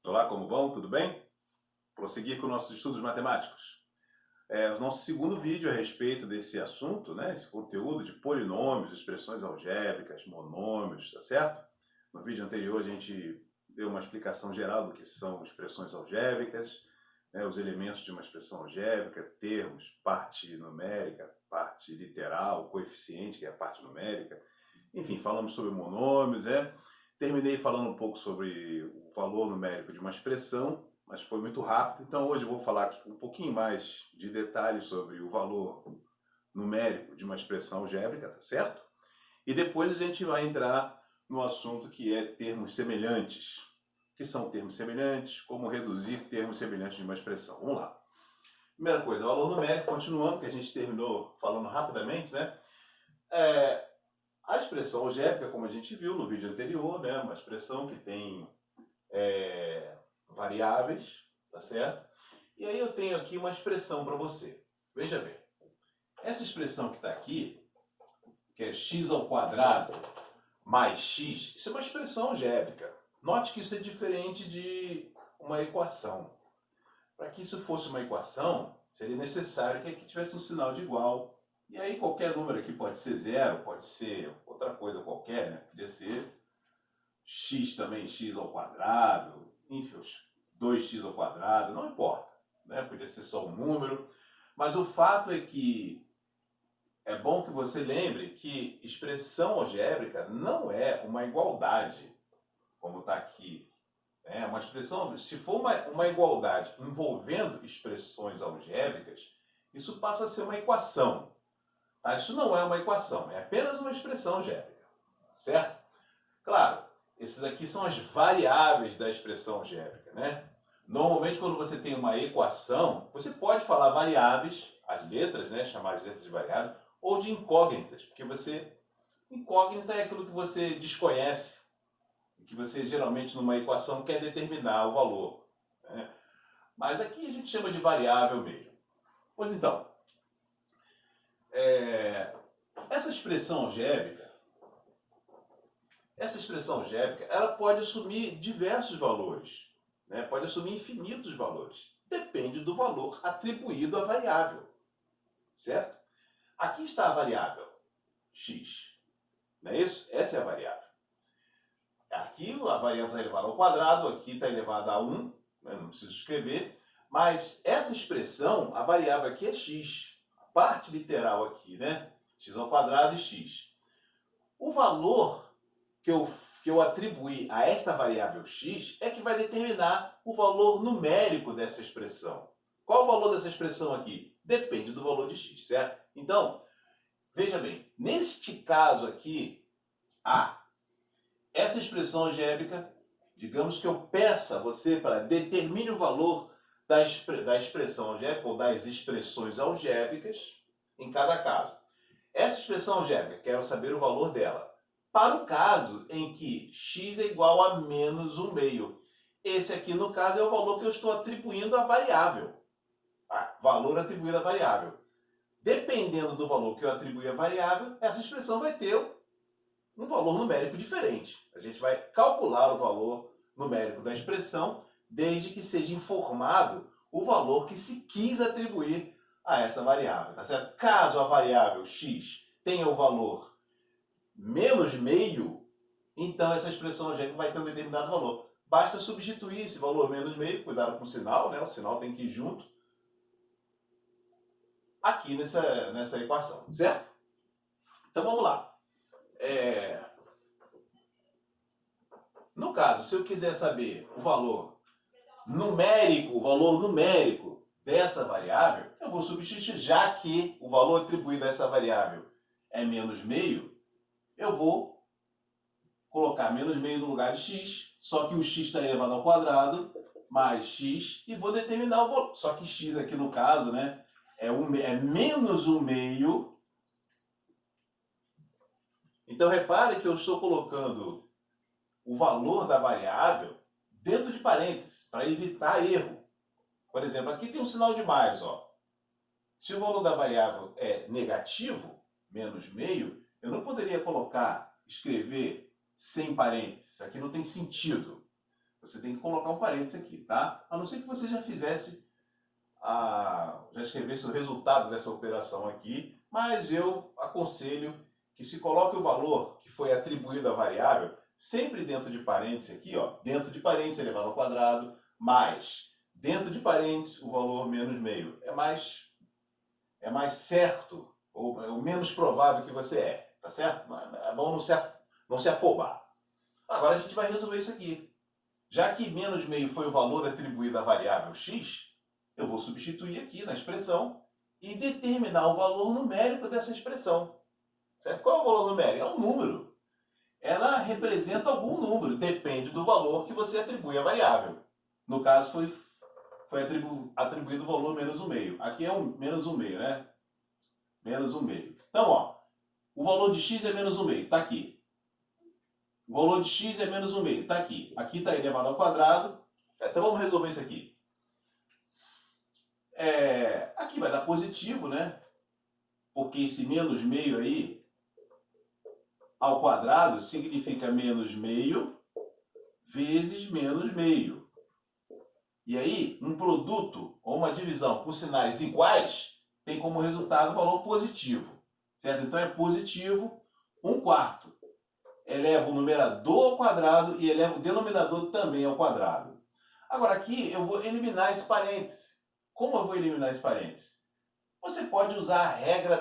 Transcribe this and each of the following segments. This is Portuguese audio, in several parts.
Olá, como vão? Tudo bem? Prosseguir com nossos estudos matemáticos. O nosso segundo vídeo a respeito desse assunto, né? Esse conteúdo de polinômios, expressões algébricas, monômios, tá certo? No vídeo anterior a gente deu uma explicação geral do que são expressões algébricas, né? Os elementos de uma expressão algébrica, termos, parte numérica, parte literal, coeficiente, que é a parte numérica. Enfim, falamos sobre monômios, Terminei falando um pouco sobre o valor numérico de uma expressão, mas foi muito rápido, então hoje eu vou falar aqui um pouquinho mais de detalhes sobre o valor numérico de uma expressão algébrica, tá certo? E depois a gente vai entrar no assunto que é termos semelhantes. O que são termos semelhantes? Como reduzir termos semelhantes de uma expressão? Vamos lá. Primeira coisa, valor numérico, continuando, que a gente terminou falando rapidamente, né? A expressão algébrica, como a gente viu no vídeo anterior, né? Uma expressão que tem variáveis, tá certo? E aí eu tenho aqui uma expressão para você. Veja bem, essa expressão que está aqui, que é x ao quadrado mais x, isso é uma expressão algébrica. Note que isso é diferente de uma equação. Para que isso fosse uma equação, seria necessário que aqui tivesse um sinal de igual. E aí qualquer número aqui pode ser zero, pode ser outra coisa qualquer, né? Podia ser x também, x ao quadrado, enfim, 2x ao quadrado, não importa, né? Podia ser só um número, mas o fato é que é bom que você lembre que expressão algébrica não é uma igualdade, como está aqui. É uma expressão, se for uma igualdade envolvendo expressões algébricas, isso passa a ser uma equação. Tá? Isso não é uma equação, é apenas uma expressão algébrica, certo? Claro, esses aqui são as variáveis da expressão algébrica, né? Normalmente, quando você tem uma equação, você pode falar variáveis, as letras, né, chamar as letras de variável, ou de incógnitas, porque incógnita é aquilo que você desconhece, que você geralmente numa equação quer determinar o valor, né? Mas aqui a gente chama de variável mesmo. Pois então, essa expressão algébrica, ela pode assumir diversos valores, né? Pode assumir infinitos valores. Depende do valor atribuído à variável, certo? Aqui está a variável x, não é isso? Essa é a variável. Aqui a variável está elevada ao quadrado, aqui está elevada a 1, né? Não preciso escrever, mas essa expressão, a variável aqui é x. A parte literal aqui, né? X ao quadrado e x. O valor que eu atribuí a esta variável x é que vai determinar o valor numérico dessa expressão. Qual o valor dessa expressão aqui? Depende do valor de x, certo? Então, veja bem, neste caso aqui, essa expressão algébrica, digamos que eu peça a você para determine o valor da expressão algébrica ou das expressões algébricas em cada caso. Essa expressão algébrica, quero saber o valor dela. Para o caso em que x é igual a menos 1 meio. Esse aqui, no caso, é o valor que eu estou atribuindo à variável. Valor atribuído à variável. Dependendo do valor que eu atribuí à variável, essa expressão vai ter um valor numérico diferente. A gente vai calcular o valor numérico da expressão desde que seja informado o valor que se quis atribuir a essa variável, tá certo? Caso a variável x tenha o valor menos meio, então essa expressão algébrica vai ter um determinado valor. Basta substituir esse valor menos meio, cuidado com o sinal, né? O sinal tem que ir junto, aqui nessa equação, certo? Então vamos lá. No caso, se eu quiser saber o valor numérico dessa variável, eu vou substituir, já que o valor atribuído a essa variável é menos meio, eu vou colocar menos meio no lugar de x, só que o x está elevado ao quadrado, mais x, e vou determinar o valor. Só que x aqui no caso, né, é menos 1 meio. Então repare que eu estou colocando o valor da variável dentro de parênteses, para evitar erro. Por exemplo, aqui tem um sinal de mais, ó. Se o valor da variável é negativo, menos meio, eu não poderia escrever sem parênteses. Isso aqui não tem sentido. Você tem que colocar um parênteses aqui, tá? A não ser que você já fizesse, já escrevesse o resultado dessa operação aqui, mas eu aconselho que se coloque o valor que foi atribuído à variável sempre dentro de parênteses aqui, ó, dentro de parênteses elevado ao quadrado, mais dentro de parênteses o valor menos meio. É mais certo, ou é o menos provável que você tá certo? É bom não se afobar. Agora a gente vai resolver isso aqui. Já que menos meio foi o valor atribuído à variável x, eu vou substituir aqui na expressão e determinar o valor numérico dessa expressão. Certo? Qual é o valor numérico? É um número. Ela representa algum número, depende do valor que você atribui à variável. No caso, foi atribuído o valor menos 1 meio. Aqui é menos 1 meio, né? Menos 1 meio. Então, ó, o valor de x é menos 1 meio, está aqui. O valor de x é menos 1 meio, está aqui. Aqui está elevado ao quadrado. Então vamos resolver isso aqui. Aqui vai dar positivo, né? Porque esse menos meio aí ao quadrado significa menos meio vezes menos meio. E aí, um produto ou uma divisão com sinais iguais tem como resultado o valor positivo. Certo? Então é positivo 1/4. Eleva o numerador ao quadrado e eleva o denominador também ao quadrado. Agora aqui eu vou eliminar esse parêntese. Como eu vou eliminar esse parêntese? Você pode usar a regra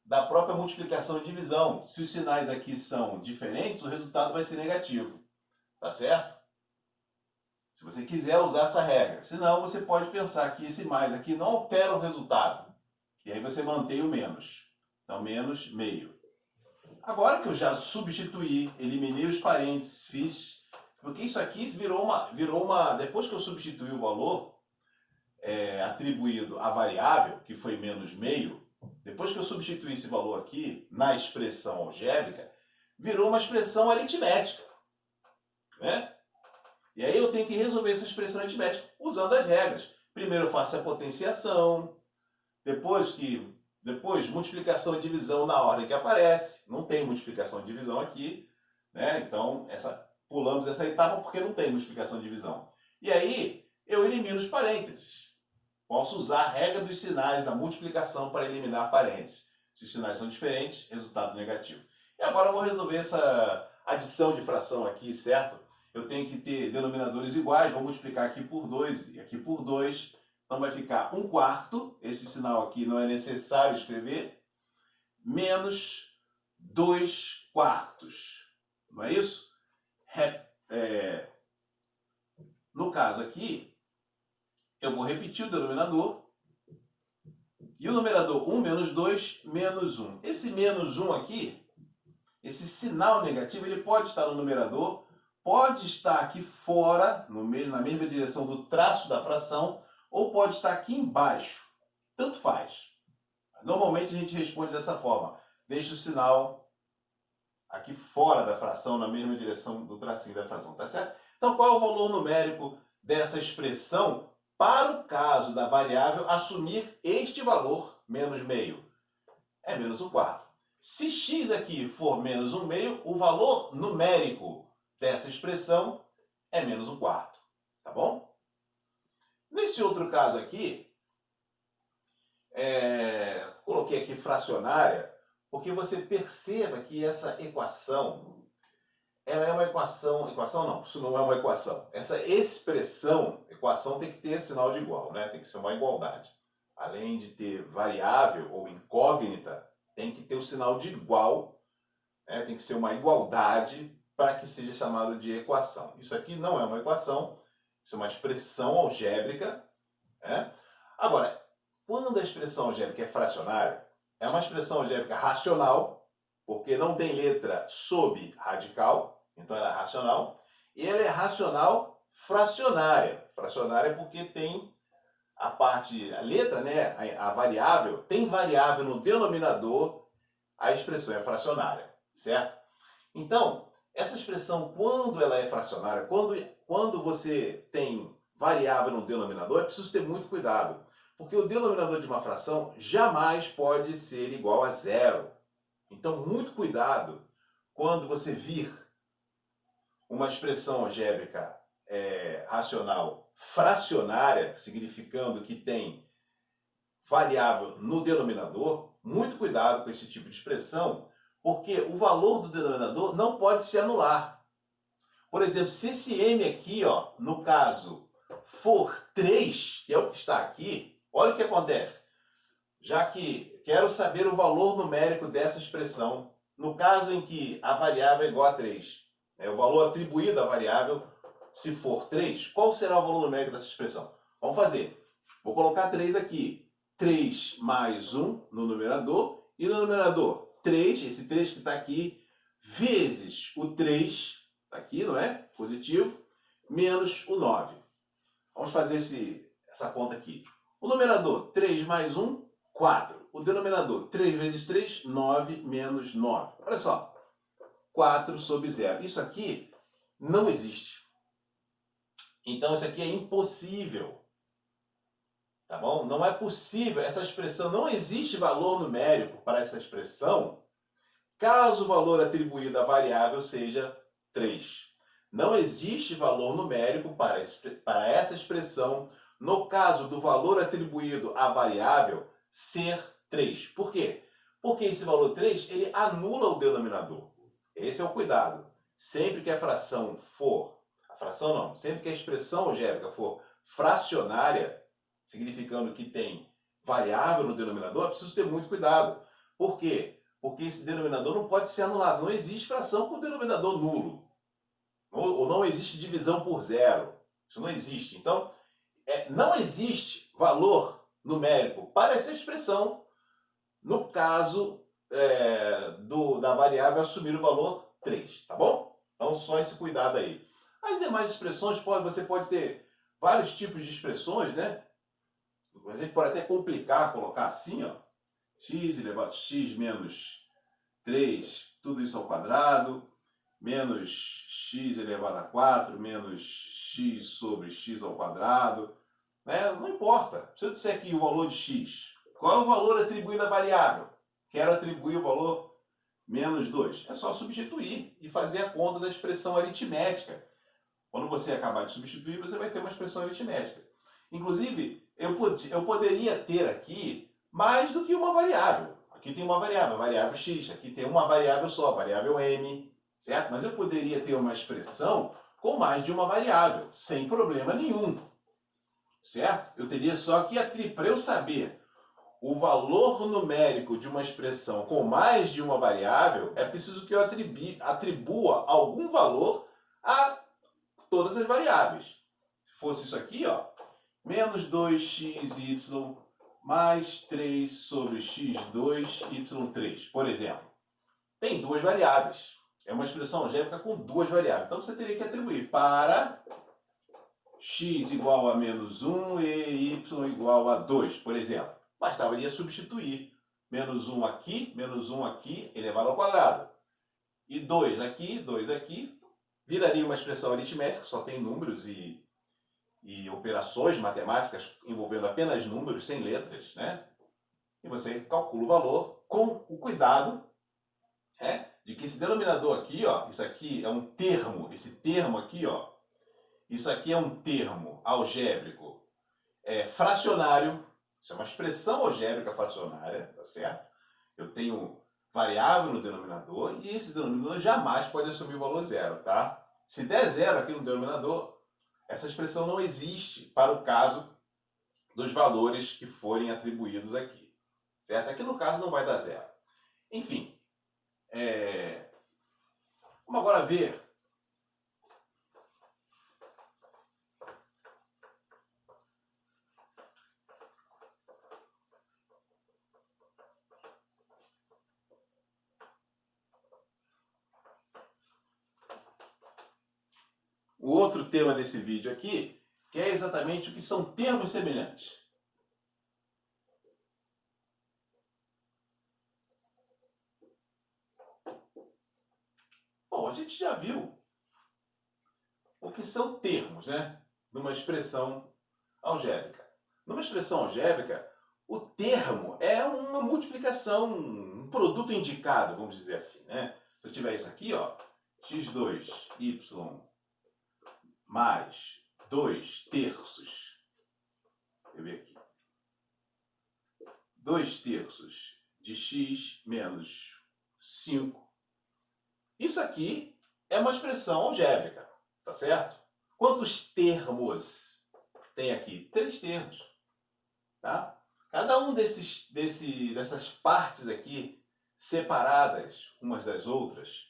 da própria multiplicação e divisão. Se os sinais aqui são diferentes, o resultado vai ser negativo. Tá certo? Se você quiser usar essa regra. Senão você pode pensar que esse mais aqui não altera o resultado. E aí você mantém o menos. Então menos meio. Agora que eu já substituí, eliminei os parênteses, fiz... Porque isso aqui virou uma... Depois que eu substituí o valor atribuído à variável, que foi menos meio, depois que eu substituí esse valor aqui na expressão algébrica, virou uma expressão aritmética. Né? E aí eu tenho que resolver essa expressão aritmética usando as regras. Primeiro eu faço a potenciação, depois multiplicação e divisão na ordem que aparece. Não tem multiplicação e divisão aqui, né? Então pulamos essa etapa porque não tem multiplicação e divisão. E aí eu elimino os parênteses. Posso usar a regra dos sinais da multiplicação para eliminar parênteses. Se os sinais são diferentes, resultado negativo. E agora eu vou resolver essa adição de fração aqui, certo? Eu tenho que ter denominadores iguais, vou multiplicar aqui por 2 e aqui por 2. Então vai ficar 1/4, esse sinal aqui não é necessário escrever, menos 2/4. Não é isso? No caso aqui, eu vou repetir o denominador. E o numerador 1 menos 2 menos 1. Esse menos 1 aqui, esse sinal negativo, ele pode estar no numerador, pode estar aqui fora, na mesma direção do traço da fração, ou pode estar aqui embaixo. Tanto faz. Normalmente a gente responde dessa forma. Deixa o sinal aqui fora da fração, na mesma direção do tracinho da fração, tá certo? Então qual é o valor numérico dessa expressão para o caso da variável assumir este valor, menos meio? É menos 1/4. Se x aqui for menos 1 meio, o valor numérico dessa expressão é menos 1/4. Tá bom? Nesse outro caso aqui, coloquei aqui fracionária, porque você perceba que essa equação, ela é uma equação não, isso não é uma equação. Essa equação tem que ter sinal de igual, né? Tem que ser uma igualdade. Além de ter variável ou incógnita, tem que ter o sinal de igual, né? Tem que ser uma igualdade para que seja chamado de equação. Isso aqui não é uma equação, isso é uma expressão algébrica. Né? Agora, quando a expressão algébrica é fracionária, é uma expressão algébrica racional, porque não tem letra sob radical, então ela é racional, e ela é racional fracionária. Fracionária porque tem a letra, né, a variável, tem variável no denominador, a expressão é fracionária, certo? Então, essa expressão, quando ela é fracionária, quando você tem variável no denominador, é preciso ter muito cuidado, porque o denominador de uma fração jamais pode ser igual a zero. Então, muito cuidado quando você vir uma expressão algébrica racional fracionária, significando que tem variável no denominador, muito cuidado com esse tipo de expressão, porque o valor do denominador não pode se anular. Por exemplo, se esse m aqui, ó, no caso, for 3, que é o que está aqui, olha o que acontece. Já que quero saber o valor numérico dessa expressão, no caso em que a variável é igual a 3, o valor atribuído à variável, se for 3, qual será o valor numérico dessa expressão? Vamos fazer. Vou colocar 3 aqui. 3 mais 1 no numerador, e no numerador 3, esse 3 que está aqui, vezes o 3, está aqui, não é? Positivo, menos o 9. Vamos fazer essa conta aqui. O numerador, 3 mais 1, 4. O denominador, 3 vezes 3, 9 menos 9. Olha só, 4 sobre 0. Isso aqui não existe. Então, isso aqui é impossível. Tá bom? Não é possível, essa expressão, não existe valor numérico para essa expressão, caso o valor atribuído à variável seja 3. Não existe valor numérico para essa expressão, no caso do valor atribuído à variável ser 3. Por quê? Porque esse valor 3, ele anula o denominador. Esse é o cuidado. Sempre que a fração for, sempre que a expressão algébrica for fracionária, significando que tem variável no denominador, é preciso ter muito cuidado. Por quê? Porque esse denominador não pode ser anulado. Não existe fração com denominador nulo. Ou não existe divisão por zero. Isso não existe. Então, não existe valor numérico para essa expressão no caso da variável assumir o valor 3. Tá bom? Então, só esse cuidado aí. As demais expressões, você pode ter vários tipos de expressões, né? A gente pode até complicar, colocar assim, ó, x elevado a x menos 3, tudo isso ao quadrado, menos x elevado a 4, menos x sobre x ao quadrado, né? Não importa. Se eu disser aqui o valor de x, qual é o valor atribuído à variável? Quero atribuir o valor menos 2. É só substituir e fazer a conta da expressão aritmética. Quando você acabar de substituir, você vai ter uma expressão aritmética. Inclusive, eu poderia ter aqui mais do que uma variável. Aqui tem uma variável, a variável x. Aqui tem uma variável só, a variável m. Certo? Mas eu poderia ter uma expressão com mais de uma variável, sem problema nenhum. Certo? Eu teria só que, para eu saber o valor numérico de uma expressão com mais de uma variável, é preciso que eu atribua algum valor a todas as variáveis. Se fosse isso aqui, ó, menos 2xy mais 3 sobre x2y3, por exemplo. Tem duas variáveis. É uma expressão algébrica com duas variáveis. Então você teria que atribuir para x igual a menos 1 e y igual a 2, por exemplo. Bastaria substituir menos 1 aqui, elevado ao quadrado. E 2 aqui, viraria uma expressão aritmética, que só tem números e operações matemáticas envolvendo apenas números, sem letras, né? E você calcula o valor com o cuidado de que esse denominador aqui, ó, isso aqui é um termo, esse termo aqui, ó, isso aqui é um termo algébrico fracionário, isso é uma expressão algébrica fracionária, tá certo? Eu tenho variável no denominador e esse denominador jamais pode assumir o valor zero, tá? Se der zero aqui no denominador, essa expressão não existe para o caso dos valores que forem atribuídos aqui, certo? Aqui no caso não vai dar zero. Enfim, vamos agora ver o outro tema desse vídeo aqui, que é exatamente o que são termos semelhantes. Bom, a gente já viu o que são termos, né, numa expressão algébrica. Numa expressão algébrica, o termo é uma multiplicação, um produto indicado, vamos dizer assim, né? Se eu tiver isso aqui, ó, x2y mais 2 terços. Deixa eu ver aqui. 2 terços de x menos 5. Isso aqui é uma expressão algébrica, tá certo? Quantos termos tem aqui? 3 termos, tá? Cada um dessas partes aqui, separadas umas das outras,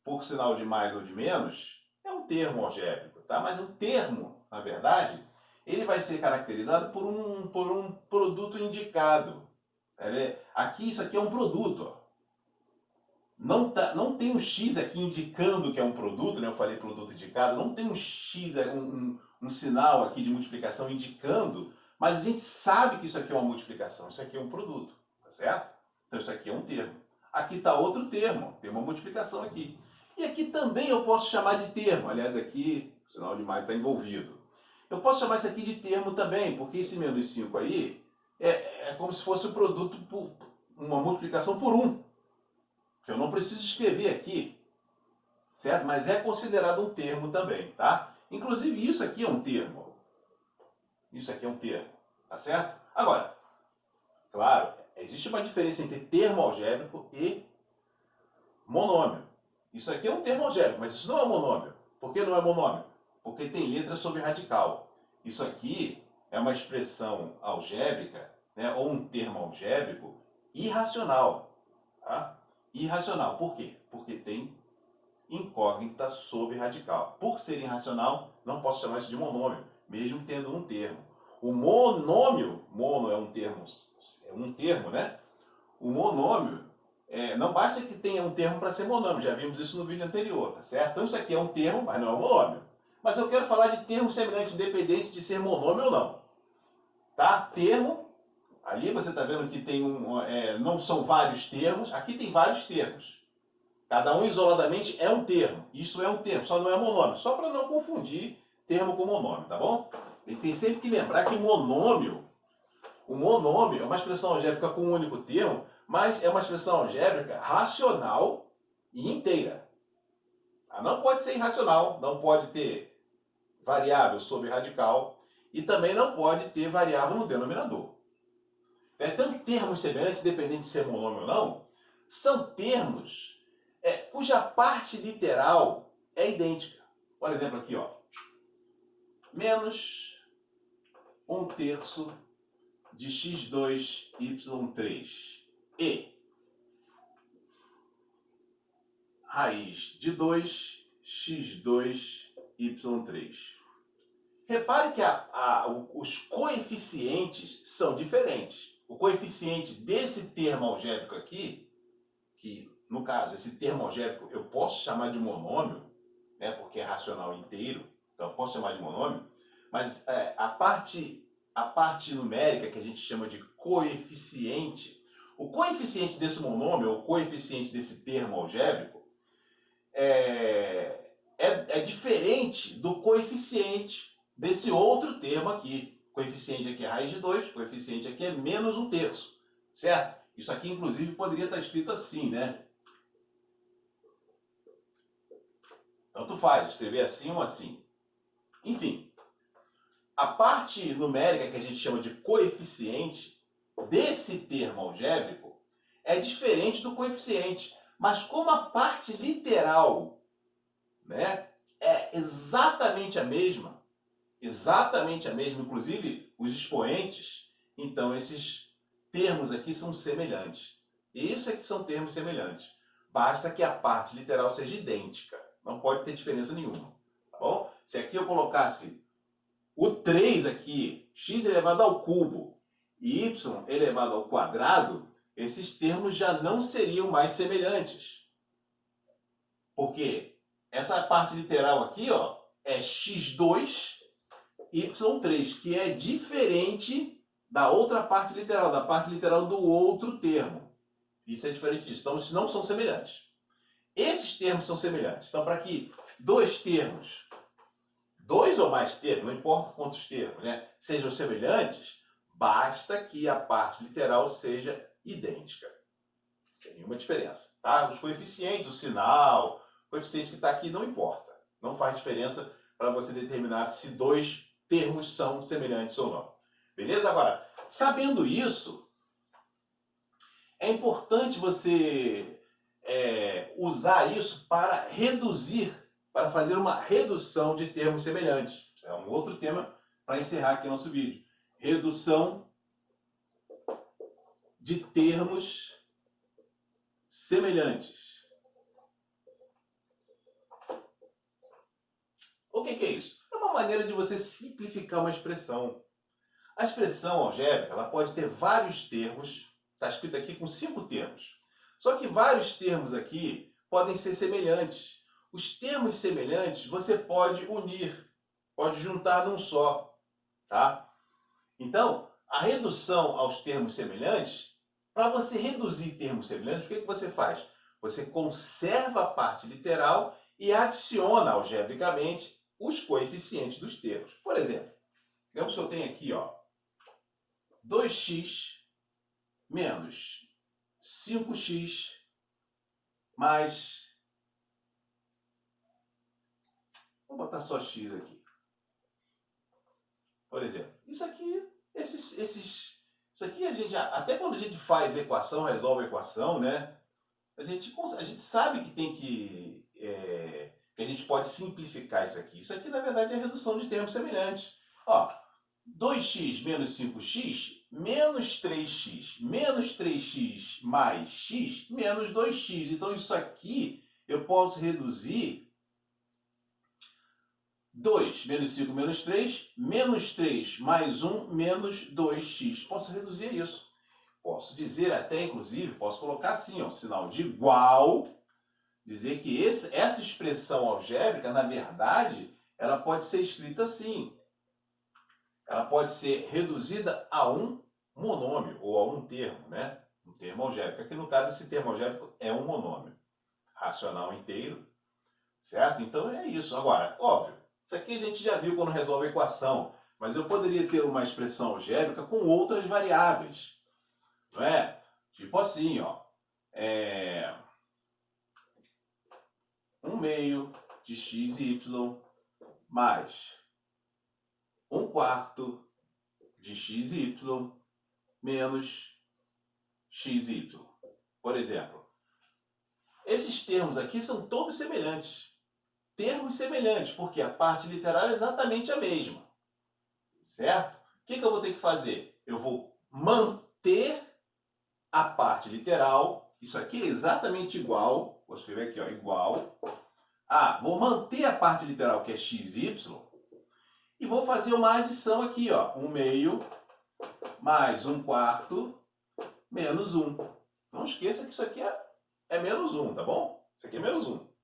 por sinal de mais ou de menos, é um termo algébrico, tá? Mas um termo, na verdade, ele vai ser caracterizado por um produto indicado. Aqui, isso aqui é um produto, ó. Não tem um X aqui indicando que é um produto, né? Eu falei produto indicado, não tem um X, um sinal aqui de multiplicação indicando, mas a gente sabe que isso aqui é uma multiplicação, isso aqui é um produto, tá certo? Então isso aqui é um termo. Aqui está outro termo, tem uma multiplicação aqui. E aqui também eu posso chamar de termo, aliás aqui o sinal de mais está envolvido. Eu posso chamar isso aqui de termo também, porque esse menos 5 aí é como se fosse o produto por uma multiplicação por 1. Que eu não preciso escrever aqui, certo? Mas é considerado um termo também, tá? Inclusive isso aqui é um termo. Isso aqui é um termo, tá certo? Agora, claro, existe uma diferença entre termo algébrico e monômio. Isso aqui é um termo algébrico, mas isso não é monômio. Por que não é monômio? Porque tem letra sobre radical. Isso aqui é uma expressão algébrica, né, ou um termo algébrico irracional, tá? Irracional. Por quê? Porque tem incógnita sobre radical. Por ser irracional, não posso chamar isso de monômio, mesmo tendo um termo. O monômio, mono é um termo, né? O monômio, não basta que tenha um termo para ser monômio, já vimos isso no vídeo anterior, tá certo? Então isso aqui é um termo, mas não é um monômio. Mas eu quero falar de termo semelhante, independente de ser monômio ou não. Tá? Termo, ali você está vendo que tem não são vários termos, aqui tem vários termos. Cada um isoladamente é um termo. Isso é um termo, só não é monômio. Só para não confundir termo com monômio, tá bom? E tem sempre que lembrar que o monômio é uma expressão algébrica com um único termo, mas é uma expressão algébrica racional e inteira. Não pode ser irracional, não pode ter variável sobre radical e também não pode ter variável no denominador. Tanto termos semelhantes, independente de ser monômio ou não, são termos cuja parte literal é idêntica. Por exemplo, aqui, ó, menos 1 terço de x2y3 e raiz de 2 x2y3. Repare que os coeficientes são diferentes. O coeficiente desse termo algébrico aqui, que no caso, esse termo algébrico eu posso chamar de monômio, né, porque é racional inteiro, então eu posso chamar de monômio, mas a parte numérica que a gente chama de coeficiente, o coeficiente desse monômio, ou o coeficiente desse termo algébrico, é diferente do coeficiente desse outro termo aqui. O coeficiente aqui é raiz de 2, o coeficiente aqui é menos 1 terço, certo? Isso aqui, inclusive, poderia estar escrito assim, né? Tanto faz, escrever assim ou assim. Enfim, a parte numérica que a gente chama de coeficiente desse termo algébrico é diferente do coeficiente. Mas como a parte literal, né, é exatamente a mesma, inclusive os expoentes, então esses termos aqui são semelhantes. Isso é que são termos semelhantes. Basta que a parte literal seja idêntica. Não pode ter diferença nenhuma. Tá bom? Se aqui eu colocasse o 3 aqui, x elevado ao cubo e y elevado ao quadrado, esses termos já não seriam mais semelhantes. Porque essa parte literal aqui, ó, é x2, y3, que é diferente da outra parte literal, da parte literal do outro termo. Isso é diferente disso. Então, esses não são semelhantes. Esses termos são semelhantes. Então, para que dois ou mais termos, não importa quantos termos, né, sejam semelhantes, basta que a parte literal seja idêntica. Sem nenhuma diferença. Tá? Os coeficientes, o sinal, O coeficiente que está aqui não importa. Não faz diferença para você determinar se dois termos são semelhantes ou não. Beleza? Agora, sabendo isso, é importante você usar isso para reduzir, para fazer uma redução de termos semelhantes. É um outro tema para encerrar aqui nosso vídeo. Redução de termos semelhantes. O que é isso? É uma maneira de você simplificar uma expressão. A expressão algébrica ela pode ter vários termos, está escrito aqui com 5 termos. Só que vários termos aqui podem ser semelhantes. Os termos semelhantes você pode unir, pode juntar num só. Tá? Então, a redução aos termos semelhantes, para você reduzir termos semelhantes, o que você faz? Você conserva a parte literal e adiciona algebricamente os coeficientes dos termos. Por exemplo, digamos que eu tenho aqui 2x menos 5x mais... Vou botar só x aqui. Por exemplo, isso aqui, isso aqui a gente, até quando a gente faz equação, resolve a equação, né? A gente sabe que tem que a gente pode simplificar isso aqui. Isso aqui, na verdade, é a redução de termos semelhantes. 2x menos 5x menos 3x mais x menos 2x. Então, isso aqui eu posso reduzir 2 menos 5 menos 3, menos 3 mais 1 menos 2x. Posso reduzir isso. Posso dizer até, inclusive, posso colocar assim, sinal de igual, dizer que essa expressão algébrica, na verdade, ela pode ser escrita assim. Ela pode ser reduzida a um monômio, ou a um termo, né? Um termo algébrico. Aqui, no caso, esse termo algébrico é um monômio racional inteiro, certo? Então, é isso. Agora, óbvio, isso aqui a gente já viu quando resolve a equação, mas eu poderia ter uma expressão algébrica com outras variáveis, não é? Tipo assim, 1/2 de x e y mais 1/4 de x e y menos x e y. Por exemplo, esses termos aqui são todos semelhantes. Termos semelhantes, porque a parte literal é exatamente a mesma. Certo? O que eu vou ter que fazer? Eu vou manter a parte literal. Isso aqui é exatamente igual. Vou escrever aqui, igual. Vou manter a parte literal, que é x, y. E vou fazer uma adição aqui, 1/2 mais 1/4 menos 1. Não esqueça que isso aqui é menos 1, tá bom? Isso aqui é menos 1.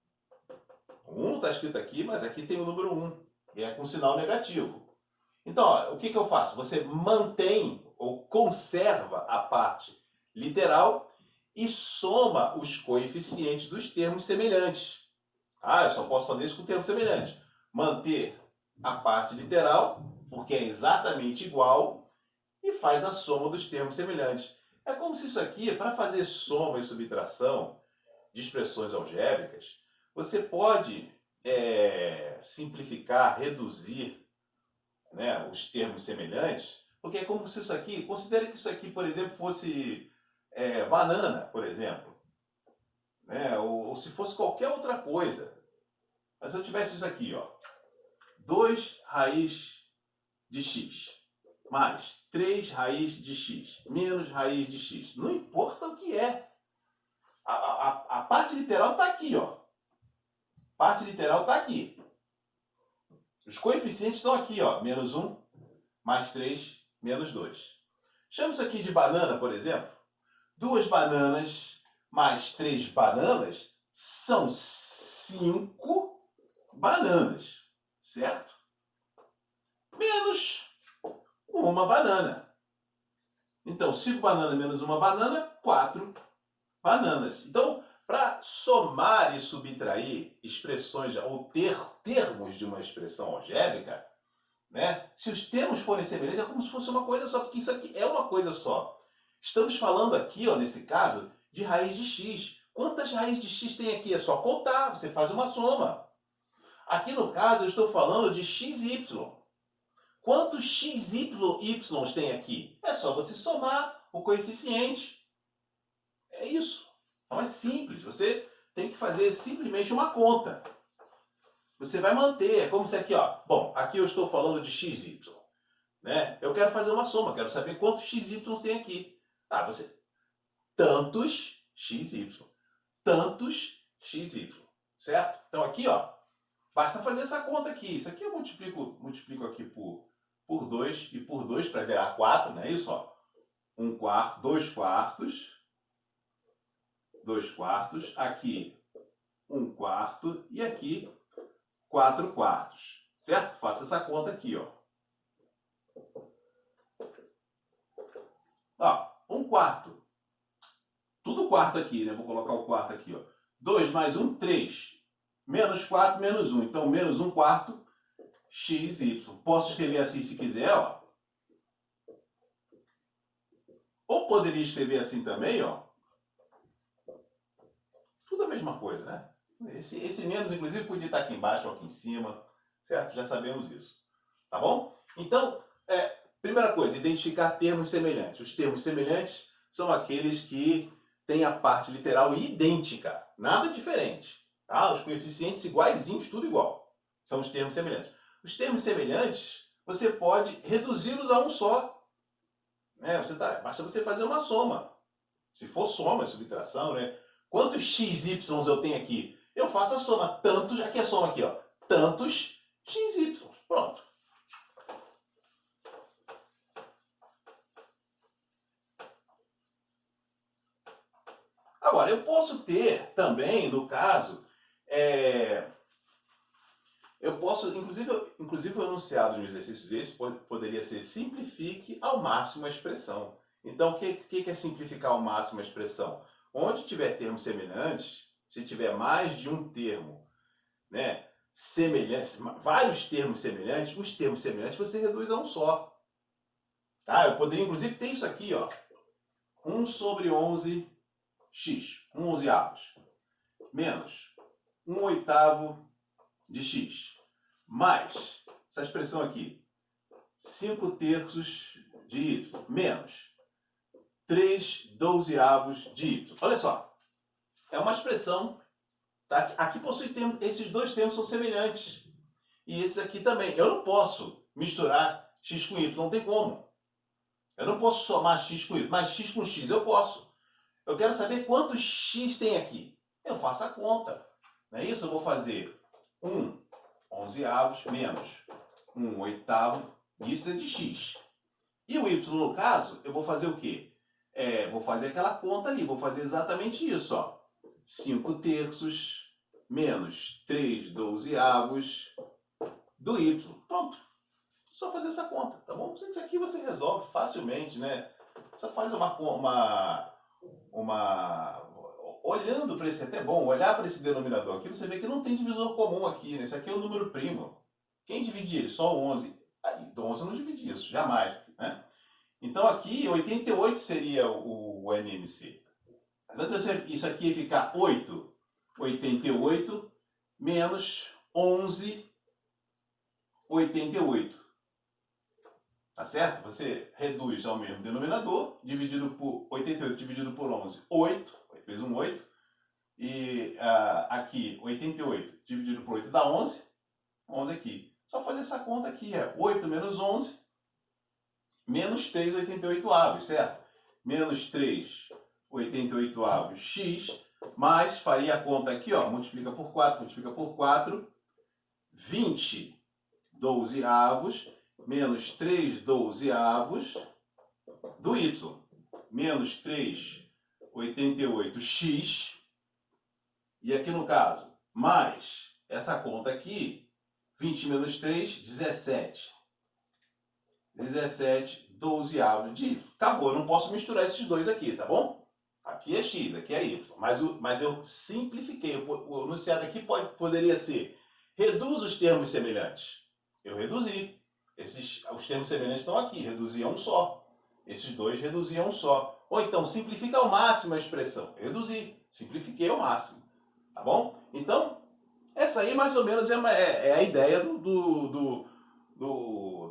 O 1 está escrito aqui, mas aqui tem o número 1. E é com sinal negativo. Então, o que eu faço? Você mantém ou conserva a parte literal e soma os coeficientes dos termos semelhantes. Eu só posso fazer isso com termos semelhantes. Manter a parte literal, porque é exatamente igual, e faz a soma dos termos semelhantes. É como se isso aqui, para fazer soma e subtração de expressões algébricas, você pode simplificar, reduzir, né, os termos semelhantes, porque é como se isso aqui, considere que isso aqui, por exemplo, fosse banana, por exemplo, né, ou se fosse qualquer outra coisa. Mas se eu tivesse isso aqui, 2 raiz de x mais 3 raiz de x menos raiz de x. Não importa o que é. A parte literal está aqui, A parte literal está aqui. Os coeficientes estão aqui, menos 1 mais 3 menos 2. Chama isso aqui de banana, por exemplo. 2 bananas mais 3 bananas são 5 bananas, certo? Menos uma banana. Então, 5 bananas menos uma banana, 4 bananas. Então, para somar e subtrair expressões ou termos de uma expressão algébrica, né? Se os termos forem semelhantes, é como se fosse uma coisa só, porque isso aqui é uma coisa só. Estamos falando aqui, nesse caso, de raiz de x. Quantas raízes de x tem aqui? É só contar, você faz uma soma. Aqui no caso eu estou falando de xy. Quantos xy tem aqui? É só você somar o coeficiente. É isso. Então é simples. Você tem que fazer simplesmente uma conta. Você vai manter. É como se aqui, ó. Bom, aqui eu estou falando de xy. Né? Eu quero fazer uma soma. Quero saber quantos xy tem aqui. Ah, você... Tantos xy. Tantos xy. Certo? Então aqui, ó. Basta fazer essa conta aqui. Isso aqui eu multiplico aqui por 2 e por 2 para virar 4, não é isso? Ó? 1 quarto, 2 quartos. 2 quartos. Aqui 1 quarto. E aqui 4 quartos. Certo? Faça essa conta aqui, ó. Ó, 1 quarto. Tudo quarto aqui, né? Vou colocar o quarto aqui, ó. 2 mais 1, 3. Menos 4, menos 1. Então, menos 1 quarto, xy. Posso escrever assim se quiser, ó. Ou poderia escrever assim também, ó. Tudo a mesma coisa, né? Esse menos, inclusive, podia estar aqui embaixo ou aqui em cima. Certo? Já sabemos isso. Tá bom? Então, primeira coisa, identificar termos semelhantes. Os termos semelhantes são aqueles que têm a parte literal idêntica. Nada diferente. Tá? Os coeficientes iguaizinhos, tudo igual. São os termos semelhantes. Os termos semelhantes, você pode reduzi-los a um só. Basta você fazer uma soma. Se for soma, subtração, né? Quantos xy eu tenho aqui? Eu faço a soma. Tantos, aqui é a soma aqui, ó. Tantos xy. Pronto. Agora, eu posso ter também, no caso, eu posso, inclusive o enunciado de um exercício desse poderia ser simplifique ao máximo a expressão. Então, o que é simplificar ao máximo a expressão? Onde tiver termos semelhantes, se tiver mais de um termo, né, semelhante, vários termos semelhantes, os termos semelhantes você reduz a um só. Tá? Eu poderia, inclusive, ter isso aqui, ó. 1 sobre 11 x, 1 onzeavos, menos 1 oitavo de x, mais essa expressão aqui, 5 terços de y, menos 3 dozeavos de y. Olha só, é uma expressão, tá? Aqui possui termo, esses dois termos são semelhantes. E esse aqui também. Eu não posso misturar x com y, não tem como. Eu não posso somar x com y, mas x com x eu posso. Eu quero saber quantos x tem aqui. Eu faço a conta. Não é isso? Eu vou fazer 1 onzeavos menos 1 oitavo. Isso é de x. E o y, no caso, eu vou fazer o quê? Vou fazer aquela conta ali. Vou fazer exatamente isso. Ó. 5 terços menos 3 dozeavos do y. Pronto. Só fazer essa conta, tá bom? Isso aqui você resolve facilmente, né? Só faz olhando para esse, é até bom, olhar para esse denominador aqui, você vê que não tem divisor comum aqui, né? Esse aqui é o número primo. Quem divide ele? Só o 11. Aí, do 11 eu não dividi isso, jamais, né? Então aqui, 88 seria o MMC. Portanto, isso aqui ia ficar 8, 88, menos 11, 88. Tá certo? Você reduz ao mesmo denominador, dividido por 88 dividido por 11, 8, fez um 8. E aqui, 88 dividido por 8 dá 11, 11 aqui. Só fazer essa conta aqui, 8 menos 11, menos 3 88avos, certo? Menos 3 88avos x, mais, faria a conta aqui, ó, multiplica por 4, 20 dozeavos, menos 3 dozeavos do y, menos 3, 88x, e aqui no caso, mais essa conta aqui, 20 menos 3, 17. 17 dozeavos de y. Acabou, eu não posso misturar esses dois aqui, tá bom? Aqui é x, aqui é y, mas eu simplifiquei, o enunciado aqui poderia ser, reduz os termos semelhantes. Eu reduzi. Os termos semelhantes estão aqui, reduzi a um só. Esses dois reduzi a um só. Ou então, simplifica ao máximo a expressão. Reduzir, simplifiquei ao máximo. Tá bom? Então, essa aí mais ou menos é a ideia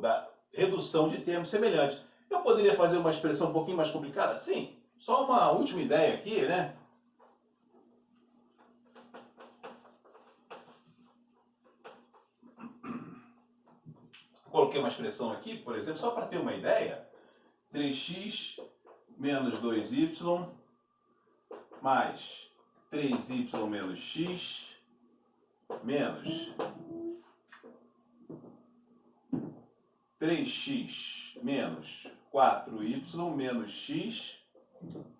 da redução de termos semelhantes. Eu poderia fazer uma expressão um pouquinho mais complicada? Sim. Só uma última ideia aqui, né? Coloquei uma expressão aqui, por exemplo, só para ter uma ideia. 3x menos 2y mais 3y menos x menos 3x menos 4y menos x.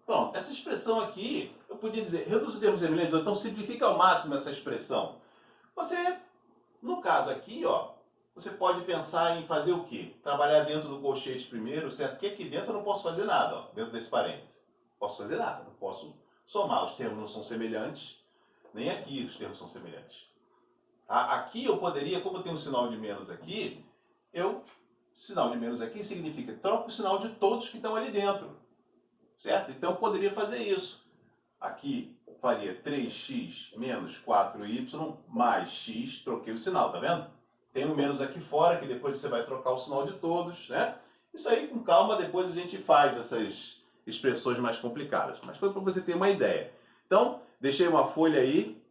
Pronto, essa expressão aqui, eu podia dizer, reduz os termos semelhantes, ou então simplifica ao máximo essa expressão. Você, no caso aqui, ó, você pode pensar em fazer o quê? Trabalhar dentro do colchete primeiro, certo? Porque aqui dentro eu não posso fazer nada, ó, dentro desse parênteses. Não posso fazer nada, não posso somar, os termos não são semelhantes, nem aqui os termos são semelhantes. Aqui eu poderia, como eu tenho um sinal de menos aqui, sinal de menos aqui significa troca o sinal de todos que estão ali dentro, certo? Então eu poderia fazer isso. Aqui faria 3x menos 4y mais x, troquei o sinal, tá vendo? Tem um menos aqui fora, que depois você vai trocar o sinal de todos, né? Isso aí, com calma, depois a gente faz essas expressões mais complicadas. Mas foi para você ter uma ideia. Então, deixei uma folha aí